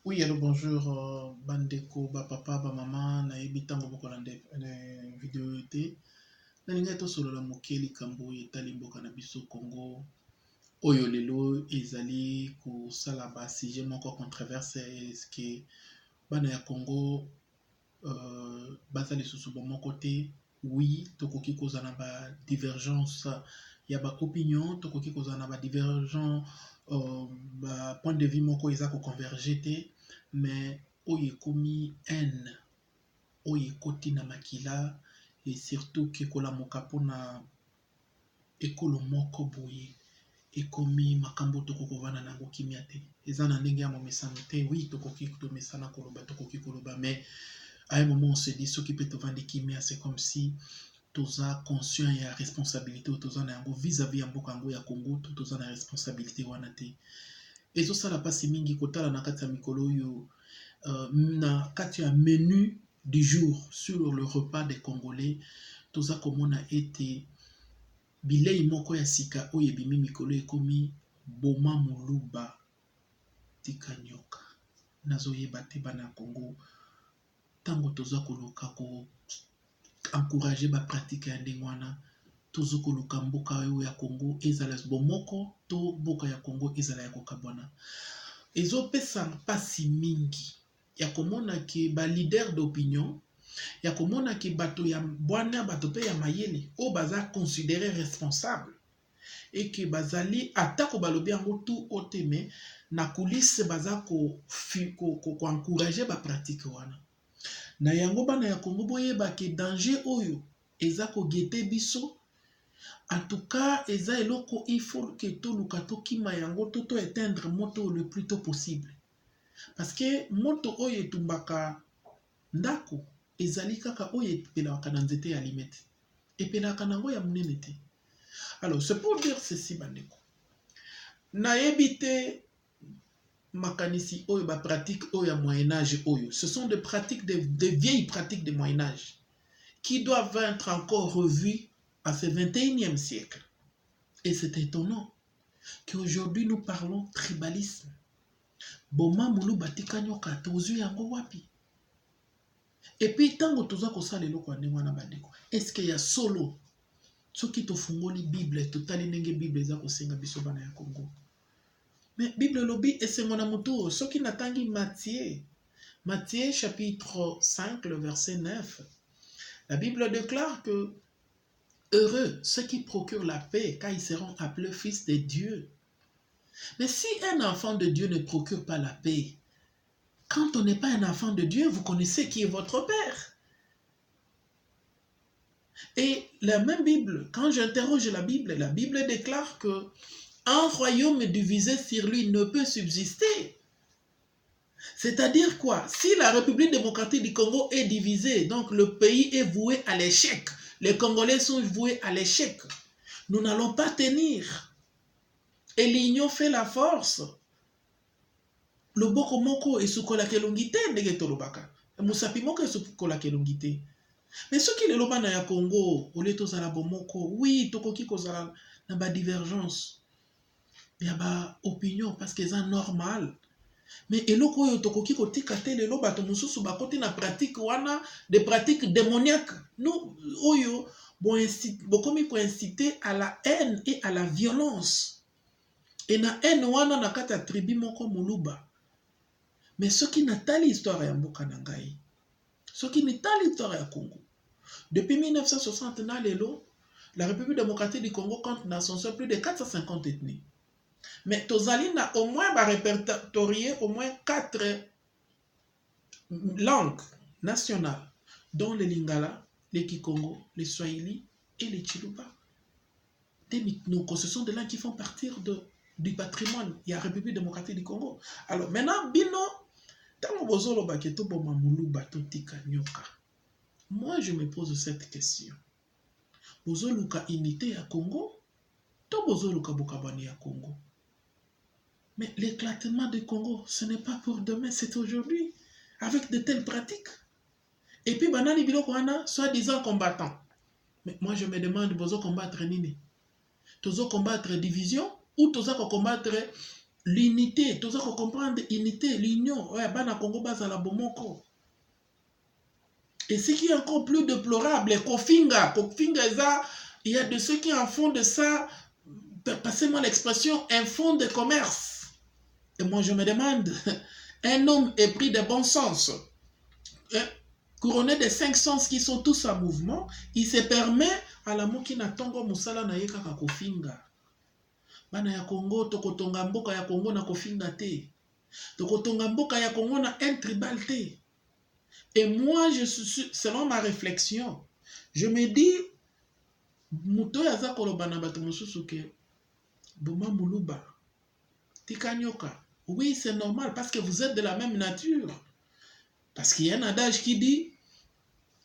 Oui, allô, bonjour, bandeko, papa, maman, na ebitango bokola vidéo te. Na linga to solo la mokeli kambo etali mboka na biso Congo. Oyo lelo ezali ko sala ba sujet moko controverse eske bana ya Congo baza lisusu moko te. Oui, tokoki kozana ba divergence ya ba opinion, tokoki kozana ba divergence ba point de vue moko eza ko converger te, mais oyo ekomi haine, oyo ekoti na makila et surtout kekolamuka mpona ekolo moko boye ekomi makambo tokoki kovanda nango kimia te. Eza na ndenge ya momesano te. Oui, tokoki tomesana koloba, tokoki koloba, mais à un moment on se dit soki pe tovandi kimia, c'est comme si toza conscient ya responsabilité toza na yango vis-à-vis ya mboka yango ya Congo, toza na responsabilité wana te. Ezosala mpasi mingi kotala na kati ya mikolo oyo na kati ya menu du jour sur le repas des Congolais, toza komona ete bilei moko ya sika oyo ebimi mikolo ekomi boma moluba tika nyoka. Nazoyeba te bana ya Congo ntango toza koluka ko encourager ba pratique ya ndenge wana, tozo koluka mboka oyo ya Congo ezala bomoko to mboka ya Congo ezala ya kokabwana. Ezopesa mpasi mingi ya komona ke ba leader d'opinion, ya komona ke bato ya bwana, bato pe ya mayele o baza considéré responsable et que bazali atako balobi yango tout oteme na coulisse baza ko encourager ba pratique wana. Na yango bana ya Congo boyeba ke danger oyo eza ko gete biso. En tout cas, eza eloko il faut que toluka tokima yango to éteindre moto le plus tôt possible. Parce que moto oyo etumbaka ndako ezali kaka oyo epelaka na nzete ya limete. Epelaka nango ya munene te. Alors, c'est pour dire ceci bandeko. Nayebi te makanisi oyo ba pratique oyo ya Moyen-Âge oyo. Ce sont des pratiques, des vieilles pratiques de Moyen-Âge qui doivent être encore revues à ce 21e siècle. Et c'est étonnant qu'aujourd'hui nous parlons tribalisme. Boma mulu batika nyoka tozu yango wapi? Et puis tango toza kosala eloko ndenge wana bandeko. Est-ce qu'il y a solo soki tofungoli Bible totali ndenge Bible eza kosenga biso bana ya Congo? Mais Bible lobi esengo na mutu soki natangi Matthieu chapitre 5 le verset 9. La Bible déclare que heureux ceux qui procurent la paix, car ils seront appelés fils de Dieu. Mais si un enfant de Dieu ne procure pas la paix, quand on n'est pas un enfant de Dieu, vous connaissez qui est votre père. Et la même Bible, quand j'interroge la Bible déclare que un royaume divisé sur lui ne peut subsister. C'est-à-dire quoi? Si la République démocratique du Congo est divisée, donc le pays est voué à l'échec. Les Congolais sont voués à l'échec. Nous n'allons pas tenir. Et l'union fait la force. Le boko moko esukola kelongite ndenge tolobaka. Musapi moko esukola kelongite. Mais ce qui est le bana ya Congo, ole tozala bomoko, oui, tokoki kozala na ba divergence. Ya ba opinion parce que c'est normal. Mais eloko oyo tokoki kotika te lelo bato mosusu bakoti na pratique wana, des pratiques démoniaques. Nous oyo bokomi ko inciter à la haine et à la violence. Et na haine wana na kati ya tribu moko moluba. Mais ce qui n'a pas l'histoire ya mboka na ngai, ce qui n'est pas l'histoire ya Congo. Depuis 1960 na lelo, la République démocratique du Congo compte dans son sein plus de 450 ethnies. Mais tozali na au moins répertorier au moins 4 langues nationales, dont le Lingala, le Kikongo, le Swahili et le Chiluba. Ce sont des langues qui font partie du patrimoine de la République démocratique du Congo. Alors maintenant, bino, moi je me pose cette question. Bozoluka unité à Congo, to bozoluka bokabani à Congo. Mais l'éclatement du Congo, ce n'est pas pour demain, c'est aujourd'hui, avec de telles pratiques. Et puis, banani biloko wana, soi-disant combattants. Mais moi, je me demande, bozo combattre nini? Tozo combattre division ou tozo combattre l'unité, tout ça qu'on comprendre l'unité, l'union, ouais, bana Congo bazala bomoko. Et ce qui est encore plus déplorable, Kofinga, il y a de ceux qui en font de ça, passez-moi l'expression, un fonds de commerce. Et moi je me demande, un homme épris de bon sens, couronné de 5 sens qui sont tous en mouvement, il se permet à la mokina tongo musala na yeka Kofinga. Bana ya Congo, tokotonga mboka ya Congo na Kofinga te. Tokotonga mboka ya Congo na un tribal te. Et moi, selon ma réflexion, je me dis, Muto yaza kolobana bato mususu ke Boma Muluba, Tikanyoka. Oui, c'est normal parce que vous êtes de la même nature. Parce qu'il y a un adage qui dit,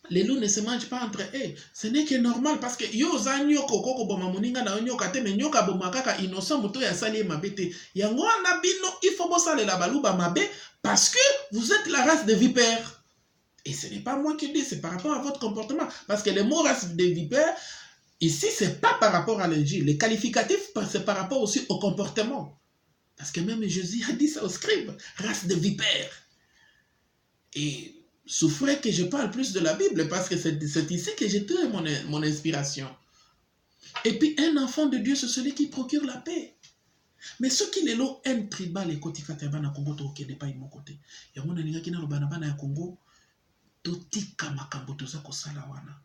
les loups ne se mangent pas entre eux. Ce n'est que normal parce que yo za nyoko koko boma muninga na nyoka te, mais nyoka boma kaka innocent muto ya sali mabete. Yango na bino, il faut bosale la baluba mabe parce que vous êtes la race de vipères. Et ce n'est pas moi qui dis, c'est par rapport à votre comportement. Parce que le mot race de vipères, ici, ce n'est pas par rapport à l'injile. Les qualificatifs, c'est par rapport aussi au comportement. Parce que même Jésus a dit ça aux scribes, race de vipères. Et souffrez que je parle plus de la Bible, parce que c'est ici que j'ai trouvé mon inspiration. Et puis, un enfant de Dieu, c'est celui qui procure la paix. Mais ceux qui l'ont un tribal et kotikata bana Congo, to n'est pas mon côté. Il y a mon amiga qui n'a pas bana Congo. Totika makambo toza kosala wana.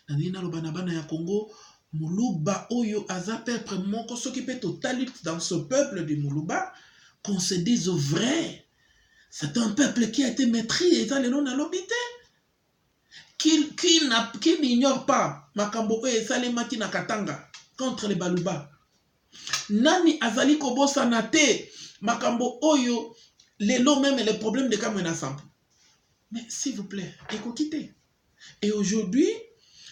Nandina lobanabana ya Congo, Muluba oyo aza peuple moko soki pe totali dans ce peuple du Muluba, qu'on se dise vrai. C'est un peuple qui a été maîtrisé dans le nom de l'obité. Qui n'ignore pas makambo oyo esalemaki na Katanga contre les Baluba. Nani azali kobosa na te makambo oyo lelo même les problèmes de Kamwena Sampo. Mais s'il vous plaît, écoutez. Et aujourd'hui,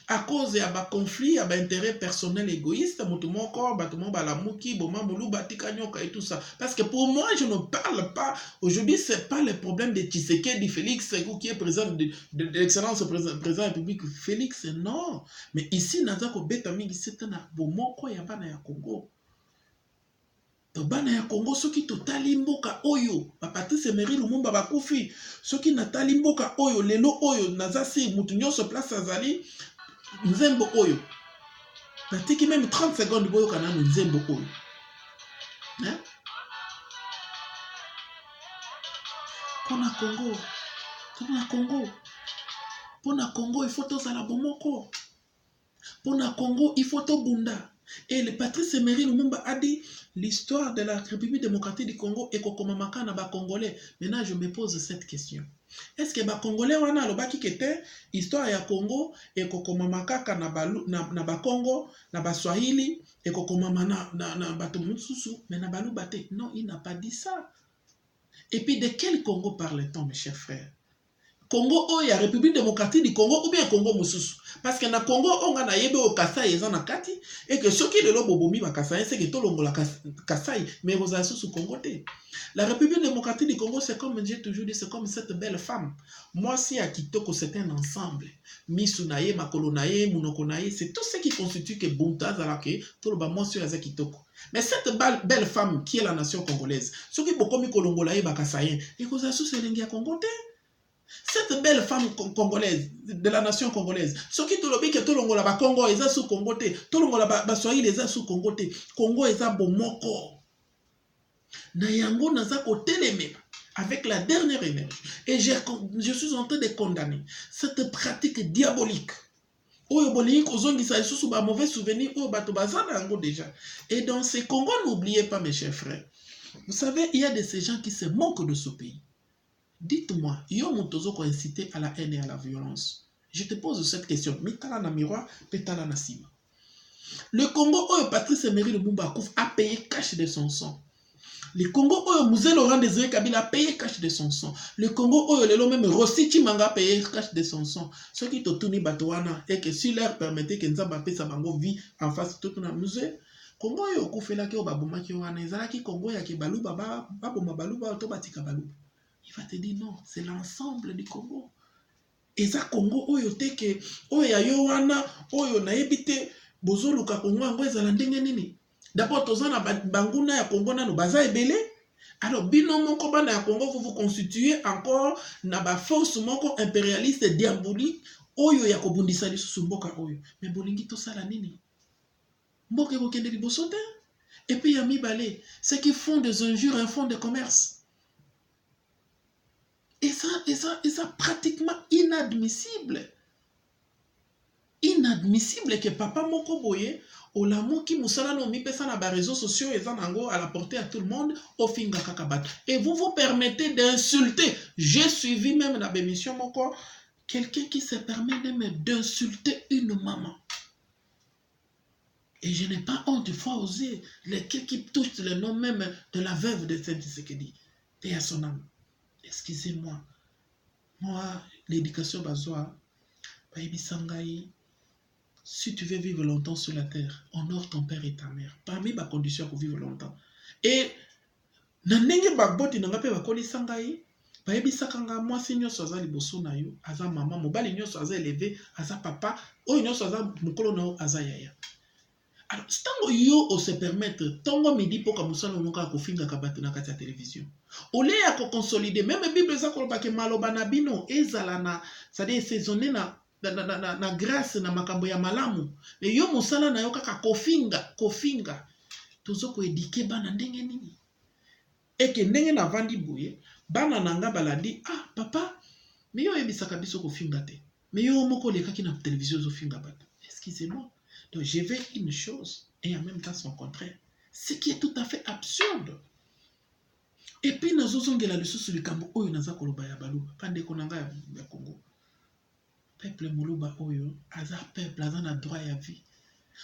à cause de un conflit, un intérêt personnel égoïste, et tout ça. Parce que pour moi, je ne parle pas. Aujourd'hui, ce n'est pas le problème de Tshisekedi, Félix, qui est président de l'excellence président de la République. Félix, non. Mais ici, Nazako Betaming, c'est un bomoko yabana ya Congo. Bana ya Congo soki totali mboka oyo Patrice Emery Lumumba bakufi soki natali mboka oyo lelo oyo nazasi mutu nyonso place azali nzembo oyo natiki même 30 secondes boyo kana nzembo oyo hein pona Congo il faut tozala bomoko pona Congo il faut tobunda. Et le Patrice Emery Lumumba a dit l'histoire de la République démocratique du Congo est kokomamaka na ba Congolais. Maintenant, je me pose cette question. Est-ce que ba Congolais wana lobaki kete histoire ya Congo est kokomamaka na ba Congo, na ba Swahili et kokomama na bato mususu, mais na baluba te? Non, il n'a pas dit ça. Et puis de quel Congo parle-t-on, mes chers frères? Congo o ya République démocratique du Congo ou bien Congo mususu? Parce que na Congo on a yebe au Kasai eza na kati et que ceux qui le lo bobomi ba Kasai c'est que to longo la Kasai mais vous avez sous Congo te. La République démocratique du Congo c'est comme j'ai toujours dit, c'est comme cette belle femme. Moi si à Kitoko c'est un ensemble. Misunaye, Makolonaye, Munokonaye, c'est tout ce qui constitue que Bunta Zalake, tout le moi sur à Kitoko. Mais cette belle femme qui est la nation congolaise, ceux qui bokomi kolongolaye ba Kasai, et vous avez sous Selengia Congo te. Cette belle femme congolaise, de la nation congolaise, ce qui te lobby que tout le monde là Congo est sous Congo, tout le monde là Swahili est sous Congo, Congo est à bomoko. Nayango naza côté les mêmes avec la dernière énergie. Et je suis en train de condamner cette pratique diabolique. Oyo bolingi kozongisa lisusu ba mauvais souvenirs oyo bato bazana yango déjà. Et dans ces Congo, n'oubliez pas mes chers frères. Vous savez, il y a de ces gens qui se moquent de ce pays. Dites-moi, yo mutozo ko inciter à la haine et à la violence. Je te pose cette question. Mitala na miroir, petala na sima. Le Congo oyo Patrice Emery Lumumba a payé cash de son sang. Le Congo oyo Mzee Laurent Désiré Kabila a payé cash de son sang. Le Congo oyo lelo même Rossi Chimanga a payé cash de son sang. Ce qui totuni batowana et que si leur permettait que Nzamba paie sa bango vie en face de tout na musée. Congo oyo kufela ki obaboma ki wana ezalaki Congo ya ke baluba baboma baluba to batika baluba. Il va te dire non, c'est l'ensemble du Congo. Et ça Congo oyo teke oyo ya yo wana oyo na ebite bozoluka Congo ngo ezala ndenge nini. D'abord, tozana banguna ya Congo na no baza ebele. Alors, bino moko bana ya Congo, vous vous constituez encore na ba force moko impérialiste diabolique oyo ya kobundisa lisusu mboka oyo. Mais bolingi to sala nini? Mboka kokende liboso te. Et puis ya mibale, ceux qui font des injures un fonds de commerce. Et ça pratiquement inadmissible. Inadmissible que papa moko boye olamu ki musala no mi pesa na ba réseaux sociaux ezanango à la portée à tout le monde au finga kakabat. Et vous vous permettez d'insulter. J'ai suivi même dans l'émission moko quelqu'un qui se permet même d'insulter une maman. Et je n'ai pas honte, il faut oser. Lequel qui touche le nom même de la veuve de Saint-Tshisekedi. Et à son âme. Excusez-moi. Moi, l'éducation bazoa, baïbi sangai. Si tu veux vivre longtemps sur la terre, honore ton père et ta mère. Parmi les conditions pour vivre longtemps. Et, nanenge baboti nangape bakoli sangai, bayebi sakanga mwasi nyonso aza liboso na yo, aza mama, mobali nyonso aza élevé, aza papa, oyo nyonso aza mukolo na yo aza yaya. Alors, tango yo o se permettre, tango midi poka musala noka kofinga kabatu na kati ya télévision. Ole ya ko consolider, même Bible za koloba ke maloba na bino ezala na, c'est-à-dire saisonner na grâce na makambo ya malamu. Et yo musala na yo kaka kofinga. Tozo ko éduquer bana ndenge nini. Et que ndenge na vandi boye, bana nanga baladi, ah papa, mais yo ebisaka biso kofinga te. Mais yo moko leka ki na télévision zo finga batu. Excusez-moi. Donc, je vais une chose et en même temps son contraire. Ce qui est tout à fait absurde. Et puis, nous avons dit le sous le Cambo, oyo naza koloba ya baluba, pande konanga ya Congo. Peuple muluba oyo, aza peuple, aza na droit ya vie.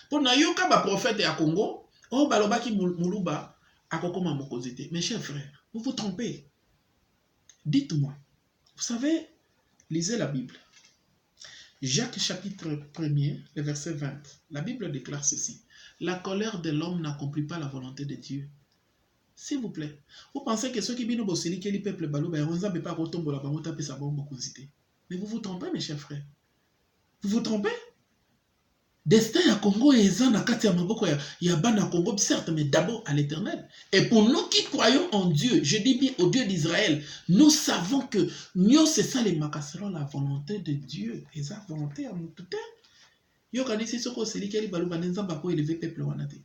Pour na yoka ba prophète ya Congo, oh baloba ki muluba, akokoma mokozite. Mes chers frères, vous vous trompez. Dites-moi, vous savez, lisez la Bible. Jacques chapitre 1er, le verset 20. La Bible déclare ceci. La colère de l'homme n'accomplit pas la volonté de Dieu. S'il vous plaît. Vous pensez que ceux qui viennent au Bosili, que les peuples balou, ben on ne peut pas retomber la bamota pe sa bombe cosité. Mais vous vous trompez, mes chers frères. Vous vous trompez. Destin ya Congo et Ezan na kati ya maboko ya bana Congo, certes, mais d'abord à l'Éternel. Et pour nous qui croyons en Dieu, je dis bien au Dieu d'Israël, nous savons que nous, c'est ça les macasserons, la volonté de Dieu. Et sa volonté à nous tout est. Yo kanisi soko seli keli balu bande nzamba ko élever peuple wanate.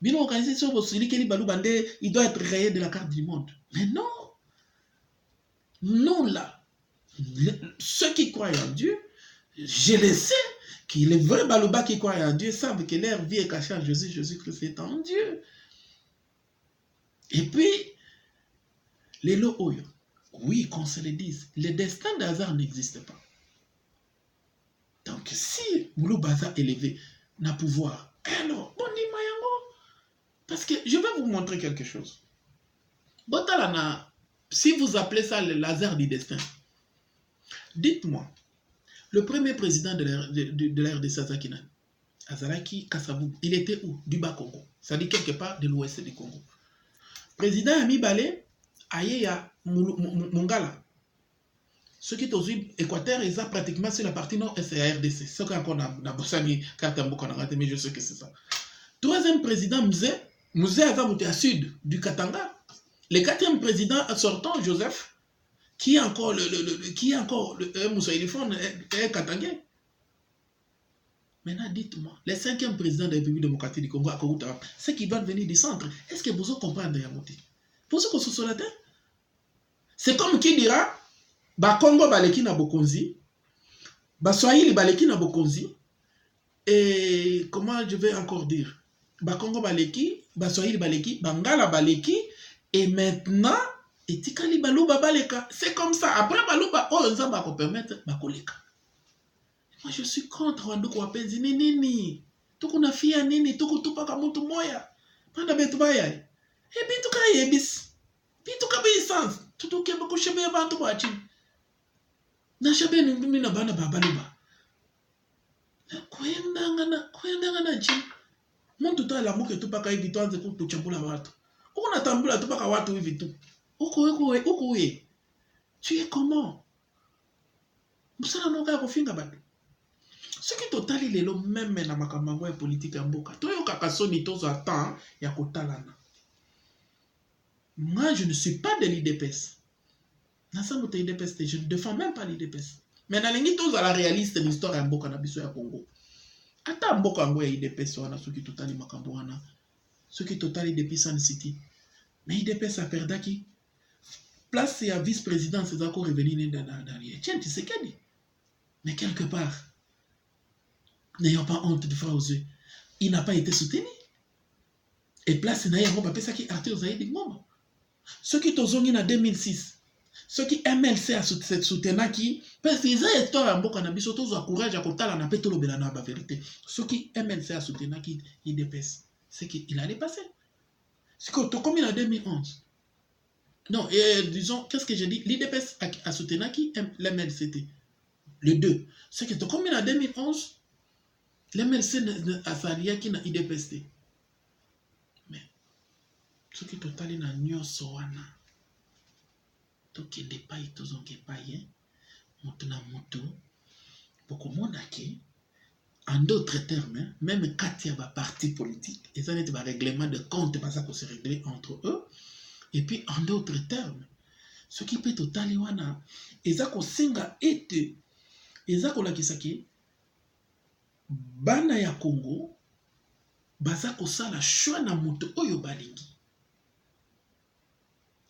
Bino kanisi soko seli keli balu bande, il doit être rayé de la carte du monde. Mais non. Non là. Ceux qui croient en Dieu, je le sais. Que les vrais balouba qui croient en Dieu savent que leur vie est cachée en Jésus. Jésus-Christ est en Dieu. Et puis, les lots, oui, qu'on se le dise, le destin de hasard n'existe pas. Donc, si Moulou Baza élevé n'a pouvoir, alors, bon, dis Mayango. Parce que je vais vous montrer quelque chose. Botalana, si vous appelez ça le hasard du destin, dites-moi, le premier président de l'ère de Sazakina, Azaraki Kassabou, il était où? Du Bas-Congo. Ça dit quelque part de l'ouest du Congo. Président Ami Balé, Ayeya Mongala. Ceux qui sont aux Équateur, ils sont pratiquement sur la partie nord, c'est la RDC. Ce qu'on a Bossani, Katambo, qu'on a raté, mais je sais que c'est ça. Troisième président, Mouze Azamouté à sud du Katanga. Le quatrième président sortant, Joseph, qui est encore le Moussa Ilifon est katangais. Maintenant, dites-moi, le cinquième président de la République démocratique du Congo, c'est qui doit venir du centre. Est-ce que vous comprenez Yamoté? Pour ce que ce soit la terre, c'est comme qui dira, bah Congo baleki na bokonzi, bah Swahili baleki na bokonzi, et comment je vais encore dire, bah Congo baleki, bah Swahili baleki, bah Ngala baleki, et maintenant et tikali baluba baleka. C'est comme ça. Après baluba, oh, on va permettre bakoleka. Moi, je suis contre Wanduko wapenzi nini. Tuku na fia nini, tuku tupaka mutu moya. Panda betu baya. E bitu ka yebis. Bitu ka bisans. Tutu kemba kushebe ya bantu bachi. Na shabe ni mimi na bana babaluba. Kuyendanga na chi. Muntu ta la muke tupaka hivi tuanze kuchambula watu. Uko natambula tupaka watu hivi tu. Uko tu es comment? Ce qui total il est le même na makambo ya politique ya mboka. Toyo kakasoni tozo attend ya kotalana. Moi je ne suis pas de l'IDPS. Je ne défends même pas l'IDPS. Mais dans les tozo la réaliste de l'histoire ya mboka na biso ya Congo. Ata mboka ngo ya IDPS wana soki totali makambo wana. Soki totali depuis Sun City. Mais IDPS a perdaki place ya vice-président c'est encore revenu dans les Etienne Tshisekedi. Mais quelque part, n'ayant pas honte de faire aux yeux, il n'a pas été soutenu. Et place na yango ba pesa ki Arthur Zaïdi Ngoma. Ceux qui tozongi na 2006, ceux qui MLC a soutenu qui parce qu'ils ont histoire en boka na biso tozo courage à kotala na peto lobela na ba vérité. Ceux qui MLC a soutenu qui IDPS, c'est qu'il allait passer. C'est que to comme en 2011. Non, disons qu'est-ce que j'ai dit, l'IDPS a soutenu qui l'MLCT. Les deux. C'est que comme en 2011 l'MLC a sali qui na IDPS. Mais ce qui total na nyonso wana tokende pai tozonge pai moto na moto bokomona ke en d'autres termes même kati ya ba parti politique et ça n'est pas règlement de compte pas ça qu'on se régler entre eux et puis en d'autres termes ce qui peut total wana eza ko singa ete eza ko lakisa ke bana ya Congo baza ko sala choix na moto oyo balingi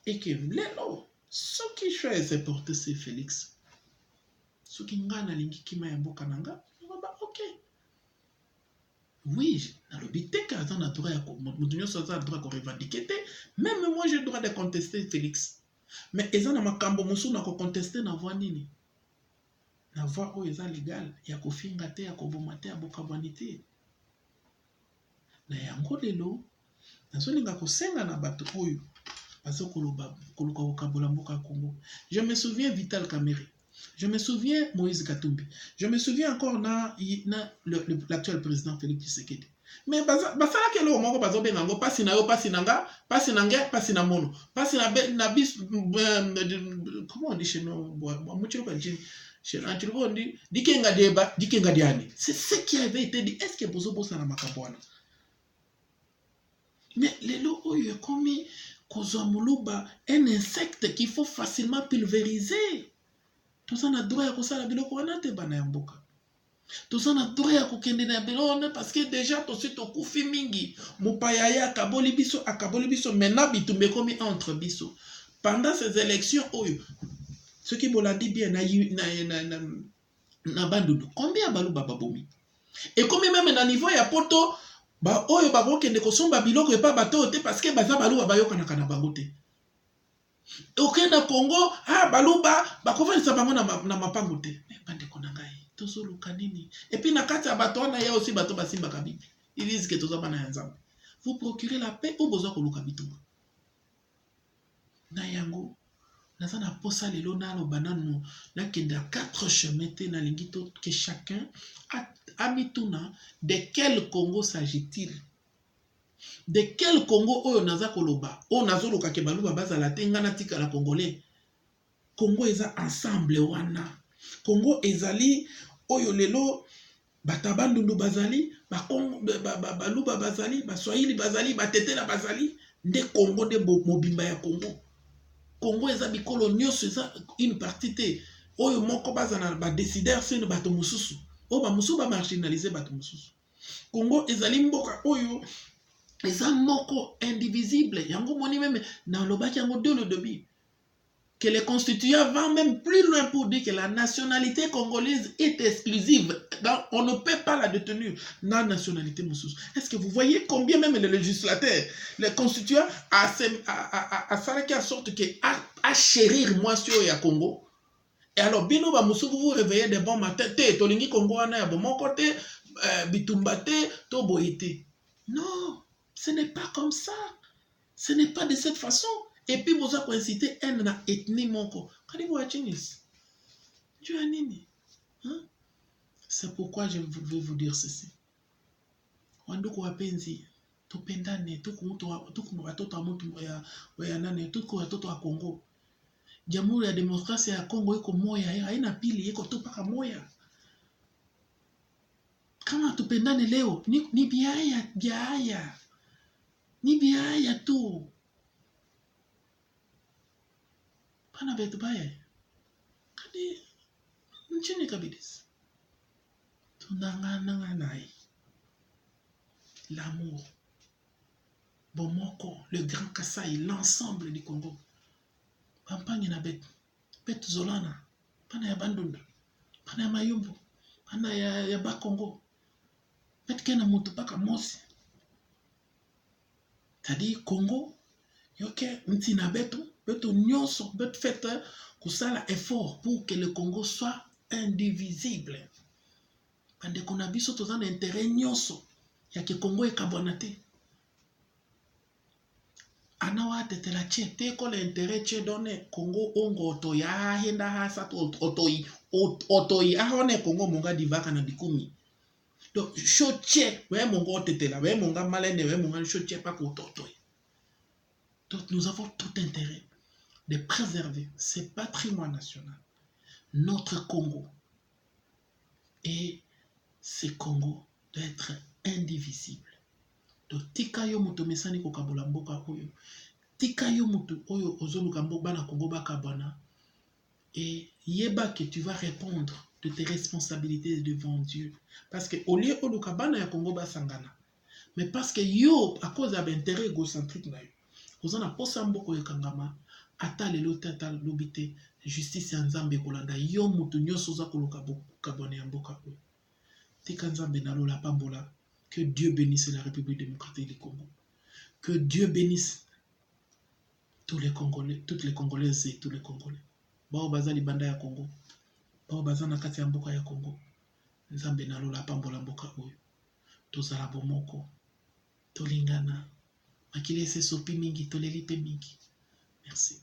et que lelo ce qui choisit c'est porter c'est Félix ce qui ngana lingi kima ya mboka nanga ba OK oui na lobité ka za na droit ya moto nyonso za droit ko revendiquer même moi j'ai le droit de contester Félix mais eza na makambo musu na ko contester na voix nini na voix oyo eza légal ya ko finga te ya ko boma te ya boka vanité na yango lelo nazolinga kosenga na bato oyo bazo koloba koluka kokabola mboka ya Congo. Je me souviens Vital Kamerhe, je me souviens Moïse Katumbi, je me souviens encore l'actuel président Félix Tshisekedi. Mais basala ke lo moko bazo benga ngo pasi na yo pasi nanga pasi nange pasi na mono pasi na bis comment on dit chez nous muchiro pa jini chez nous on dit dikenga deba dikenga diani. C'est ce qui avait été dit. Est-ce que bozo bosa na makabwana? Mais les lots oyo komi kozwa un insecte qu'il faut facilement pulvériser. Tout ça na droit ya kosala biloko wana te bana ya mboka. Tout ça na droit ya kokende na biloko parce que déjà to suite okufi mingi. Mopaya ya akaboli biso maintenant bitumbe komi entre biso. Pendant ces élections oyo ce qui me l'a dit bien na bandundu combien baluba babomi et combien même na niveau ya poto ba oyo bakokende kosomba biloko epa bato te parce que baza baluba bayokanaka na bango te. Oke na Congo baluba bakovalisa bango na mapango te. Mais bandeko na ngai tozoluka nini? Et puis na kati ya bato wana ya aussi bato basimbaka bibi. Ils disent que toza bana ya nzambe. Vous procurez la paix ou besoin koluka bitumba. Na yango naza na posa lelo na lo banano na kende 4 chemins te na lingito que chacun a mituna de quel Congo s'agit-il? De quel Congo oyo naza koloba? O nazoluka ke baluba bazala te ngana tika la congolais. Congo eza ensemble wana. Congo ezali oyo lelo batabandundu bazali, baluba bazali, baswahili bazali, batetela bazali, nde Congo de mobimba ya Congo. Congo eza bikolo nyonso eza une partie te. Oyo moko bazana ba décideur c'est bato mususu. O ba mususu ba marginaliser bato mususu. Congo ezali mboka oyo eza moko indivisible. Yango moni même na lobaki yango de le début. Que les constituants vont même plus loin pour dire que la nationalité congolaise est exclusive. On ne peut pas la détenir dans la nationalité mususu. Est-ce que vous voyez combien même les législateurs, les constituants a fait en sorte que à chérir moi sur ya Congo. Et alors bino ba mususu vous réveillez de bon matin te tolingi Congo wana ya bon côté bitumbate to boité. Non, ce n'est pas comme ça. Ce n'est pas de cette façon. Et puis vous avez incité un na ethnie moko. Karibu wa chinis. Tu as nini? C'est pourquoi je veux vous dire ceci. Wanduku wapenzi, tupendane, tuku watoto wa mtu ya nane, tuku watoto wa Kongo. Jamhuri ya Demokrasia ya Kongo iko moya, haina pili, iko tu paka moya. Kama tupendane leo ni biaya. Ni biaya tu. Pana betu baya. Kadi nchini kabidis. Tunangana. L'amour. Bomoko, le Grand Kassai, l'ensemble du Congo. Pampani na bet. Bet Zolana. Pana ya Bandunda. Pana ya Mayumbu. Pana ya Bakongo. Bet kena mutu paka mosi. Tadi Congo. Yoke ntina betu nyonso, betu fait kusala effort pour que le Congo soit indivisible. Pande qu'on a biso tozana intérêt nyonso ya ke Congo ekabwanate. Anawa tetela che te ko l'intérêt che donne Congo ongo otoya henda hasa otoi ahone Congo monga divaka na dikumi. Donc choche we mongo tetela we monga malene we monga choche pa ko totoi. Donc nous avons tout intérêt de préserver ce patrimoine national, notre Congo. Et ce Congo doit être indivisible. Donc tika yo muto mesani ko kabola mboka oyo. Tika yo muto oyo ozoluka mboka na Congo bakabana. Et yeba que tu vas répondre de tes responsabilités devant Dieu. Parce que au lieu oluka bana ya Congo basangana. Mais parce que yo à cause d'intérêt égocentrique na yo. Ozana posa mboko yekangama ata lelo tata lobite justice ya Nzambe kolanda yo mutu nyonso za koluka kabone ya mboka oyo. Tika Nzambe na lola pambola. Que Dieu bénisse la République démocratique du Congo. Que Dieu bénisse tous les Congolais, toutes les Congolaises et tous les Congolais. Bao baza libanda ya Congo. Bao baza na kati ya mboka ya Congo. Nzambe na lola pambola mboka oyo. Tozala bomoko. Tolingana. Makile se sopi mingi, toleli pe mingi. Merci.